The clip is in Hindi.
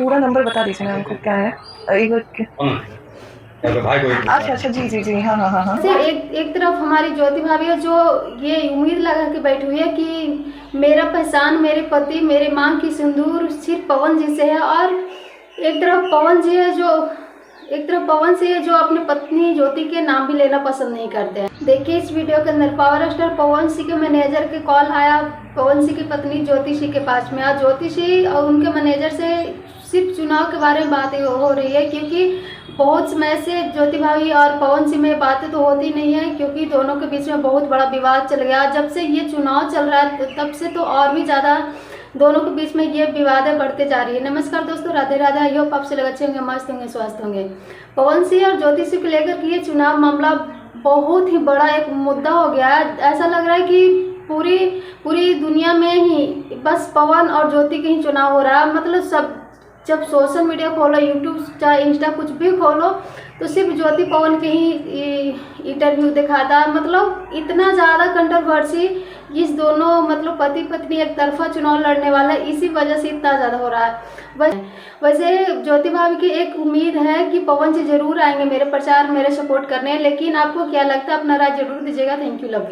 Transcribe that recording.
पूरा नंबर बता दीजिए मैम को, क्या है? एक अच्छा अच्छा, जी जी जी, हाँ हाँ हाँ हाँ। एक तरफ हमारी ज्योति भाभी है जो ये उम्मीद लगा के बैठी हुई है कि मेरा पहचान मेरे पति मेरे मांग की सिंदूर सिर्फ पवन जी से है, और एक तरफ पवन जी है जो अपनी पत्नी ज्योति के नाम भी लेना पसंद नहीं करते हैं। देखिए इस वीडियो के अंदर पावर स्टार पवन सिंह के मैनेजर के कॉल आया पवन सिंह की पत्नी ज्योति सिंह के पास में, और ज्योति सिंह और उनके मैनेजर से सिर्फ चुनाव के बारे में बातें हो रही है, क्योंकि बहुत समय से ज्योति भाभी और पवन सिंह में बातें तो होती नहीं है, क्योंकि दोनों के बीच में बहुत बड़ा विवाद चल गया। जब से ये चुनाव चल रहा है तब से तो और भी ज़्यादा दोनों के बीच में ये विवादें बढ़ते जा रही है। नमस्कार दोस्तों, राधे राधे। आई होप आप से लोग अच्छे होंगे, मस्त होंगे, स्वस्थ होंगे। पवन सिंह और ज्योति सिंह को लेकर के ये चुनाव मामला बहुत ही बड़ा एक मुद्दा हो गया है। ऐसा लग रहा है कि पूरी पूरी दुनिया में ही बस पवन और ज्योति के ही चुनाव हो रहा है। मतलब सब जब सोशल मीडिया खोलो, यूट्यूब चाहे इंस्टा कुछ भी खोलो, तो सिर्फ ज्योति पवन के ही इंटरव्यू दिखाता है। मतलब इतना ज़्यादा कंट्रोवर्सी इस दोनों मतलब पति पत्नी एक तरफा चुनाव लड़ने वाला इसी वजह से इतना ज़्यादा हो रहा है। वैसे ज्योति भाभी की एक उम्मीद है कि पवन जी जरूर आएंगे मेरे प्रचार मेरे सपोर्ट करने, लेकिन आपको क्या लगता है? अपना राय जरूर दीजिएगा। Thank you, love you.